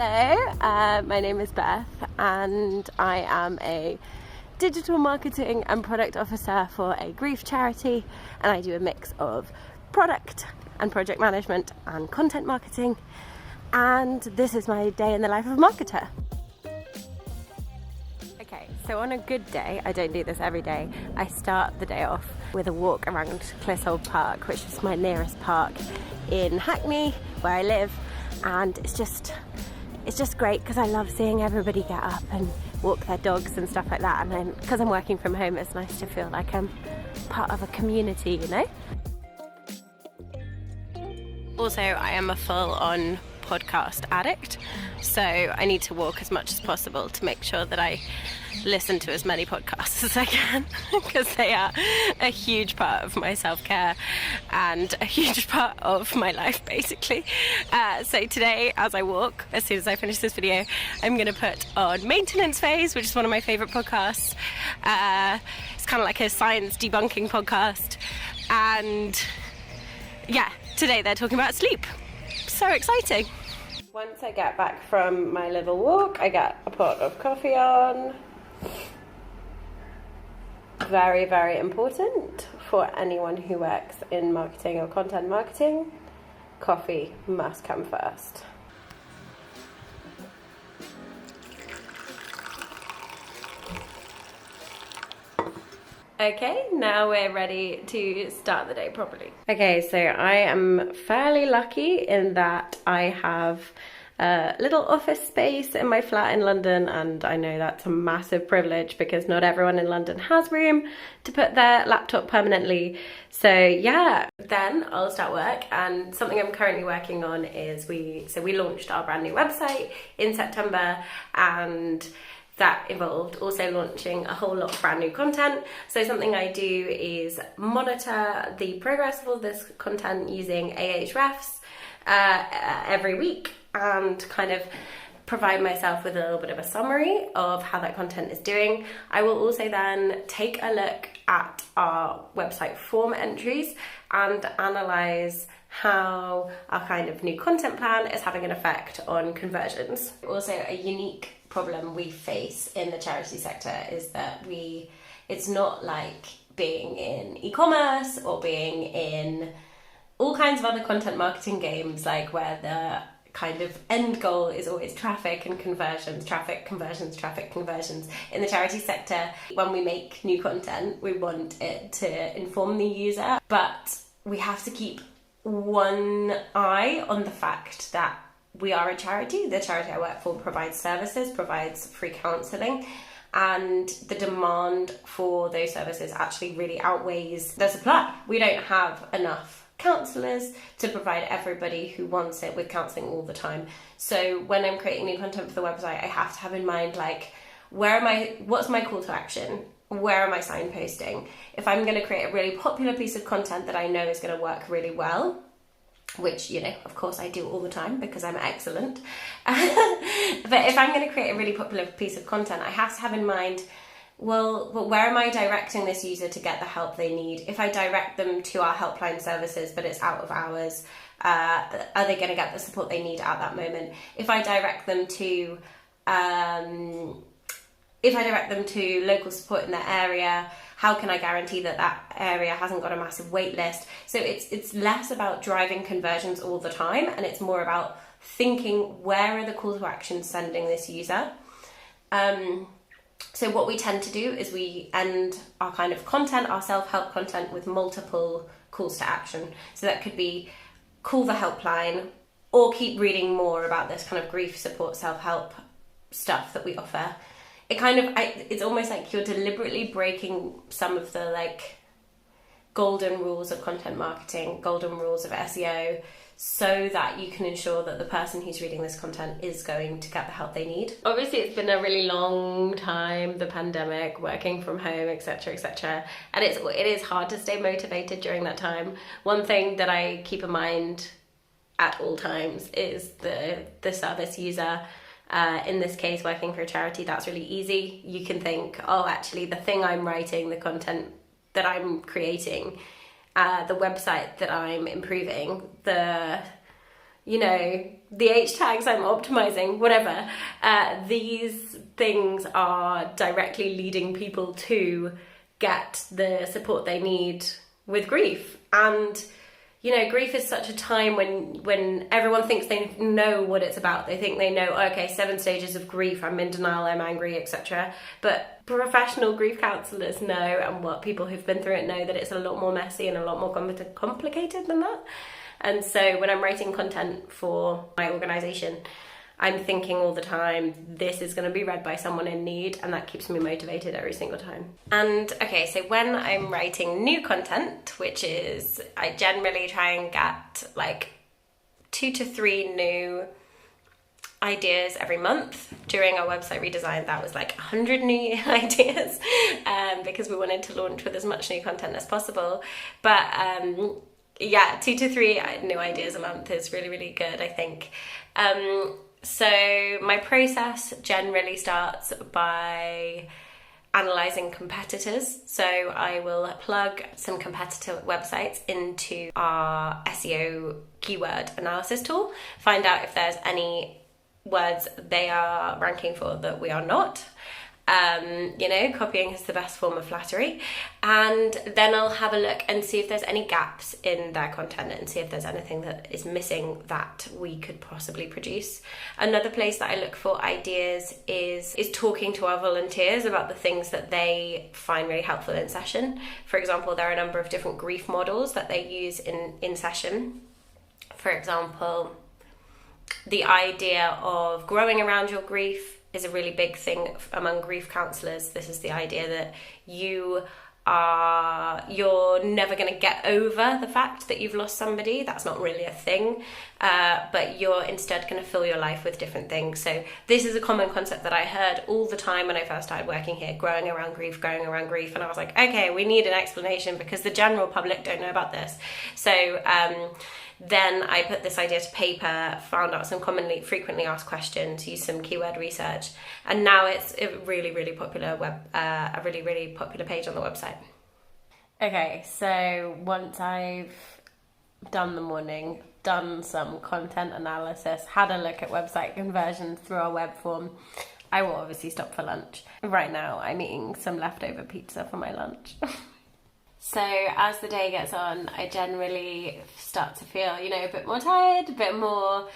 Hello, my name is Beth and I am a digital marketing and product officer for a grief charity, and I do a mix of product and project management and content marketing, and this is my day in the life of a marketer. Okay, so on a good day, I don't do this every day, I start the day off with a walk around Clissold Park, which is my nearest park in Hackney where I live, and it's just great because I love seeing everybody get up and walk their dogs and stuff like that, and then because I'm working from home it's nice to feel like I'm part of a community, you know? Also, I am a full-on podcast addict, so I need to walk as much as possible to make sure that I listen to as many podcasts as I can because they are a huge part of my self-care and a huge part of my life, basically. So today, as I walk, as soon as I finish this video, I'm going to put on Maintenance Phase, which is one of my favourite podcasts. It's kind of like a science debunking podcast, and yeah, today they're talking about sleep. So exciting. Once I get back from my little walk, I get a pot of coffee on. Very, very important for anyone who works in marketing or content marketing. Coffee must come first. Okay, now we're ready to start the day properly. Okay, so I am fairly lucky in that I have a little office space in my flat in London, and I know that's a massive privilege because not everyone in London has room to put their laptop permanently. So yeah, then I'll start work, and something I'm currently working on is we launched our brand new website in September, and that involved also launching a whole lot of brand new content. So something I do is monitor the progress of all this content using Ahrefs every week, and kind of provide myself with a little bit of a summary of how that content is doing. I will also then take a look at our website form entries and analyse how our kind of new content plan is having an effect on conversions. Also, a unique problem we face in the charity sector is that it's not like being in e-commerce or being in all kinds of other content marketing games, like where the kind of end goal is always traffic and conversions, traffic, conversions, traffic, conversions. In the charity sector, when we make new content, we want it to inform the user, but we have to keep one eye on the fact that we are a charity. The charity I work for provides services, provides free counselling, and the demand for those services actually really outweighs the supply. We don't have enough counsellors to provide everybody who wants it with counselling all the time. So when I'm creating new content for the website, I have to have in mind, like, what's my call to action? Where am I signposting? If I'm going to create a really popular piece of content that I know is going to work really well, which, you know, of course I do all the time because I'm excellent. But if I'm going to create a really popular piece of content, I have to have in mind, well, where am I directing this user to get the help they need? If I direct them to our helpline services, but it's out of hours, are they going to get the support they need at that moment? If I direct them to local support in their area, how can I guarantee that that area hasn't got a massive wait list? So it's less about driving conversions all the time, and it's more about thinking, where are the call to action sending this user? So what we tend to do is we end our kind of content, our self-help content, with multiple calls to action. So that could be call the helpline, or keep reading more about this kind of grief support self-help stuff that we offer. It's almost like you're deliberately breaking some of the like golden rules of content marketing, golden rules of SEO, so that you can ensure that the person who's reading this content is going to get the help they need. Obviously, it's been a really long time, the pandemic, working from home, etc., etc., and it is hard to stay motivated during that time. One thing that I keep in mind at all times is the service user. In this case, working for a charity, that's really easy. You can think, oh, actually, the thing I'm writing, the content that I'm creating, the website that I'm improving, the you know, the H tags I'm optimizing, whatever. These things are directly leading people to get the support they need with grief. And you know, grief is such a time when everyone thinks they know what it's about. They think they know, okay, 7 stages of grief, I'm in denial, I'm angry, etc. But professional grief counsellors know, and what people who've been through it know, that it's a lot more messy and a lot more complicated than that. And so when I'm writing content for my organisation, I'm thinking all the time, this is going to be read by someone in need, and that keeps me motivated every single time. And okay, so when I'm writing new content, which is, I generally try and get like 2 to 3 new ideas every month. During our website redesign, that was like 100 new ideas, because we wanted to launch with as much new content as possible. But yeah, 2 to 3 new ideas a month is really, really good, I think. So my process generally starts by analysing competitors. So I will plug some competitor websites into our SEO keyword analysis tool, find out if there's any words they are ranking for that we are not. You know, copying is the best form of flattery. And then I'll have a look and see if there's any gaps in their content and see if there's anything that is missing that we could possibly produce. Another place that I look for ideas is talking to our volunteers about the things that they find really helpful in session. For example, there are a number of different grief models that they use in session. For example, the idea of growing around your grief is a really big thing among grief counsellors. This is the idea that you're never going to get over the fact that you've lost somebody. That's not really a thing, but you're instead going to fill your life with different things. So this is a common concept that I heard all the time when I first started working here, growing around grief. And I was like, okay, we need an explanation because the general public don't know about this. So then I put this idea to paper, found out some frequently asked questions, used some keyword research, and now it's a really, really popular really popular page on the website. Okay, so once I've done the morning, done some content analysis, had a look at website conversions through our web form, I will obviously stop for lunch. Right now, I'm eating some leftover pizza for my lunch. So as the day gets on, I generally start to feel, you know, a bit more tired, a bit more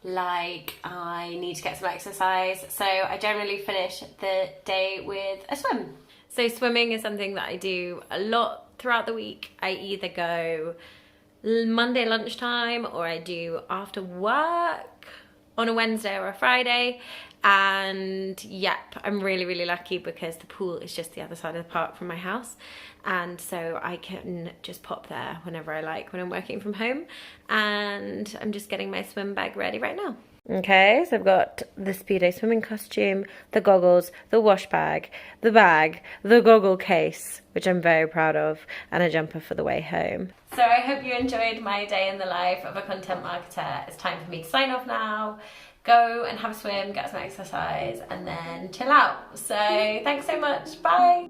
like I need to get some exercise. So I generally finish the day with a swim. So swimming is something that I do a lot throughout the week. I either go Monday lunchtime or I do after work on a Wednesday or a Friday. And yep, I'm really, really lucky because the pool is just the other side of the park from my house. And so I can just pop there whenever I like when I'm working from home. And I'm just getting my swim bag ready right now. Okay, so I've got the Speedo swimming costume, the goggles, the wash bag, the goggle case, which I'm very proud of, and a jumper for the way home. So I hope you enjoyed my day in the life of a content marketer. It's time for me to sign off now. Go and have a swim, get some exercise, and then chill out. So thanks so much. Bye.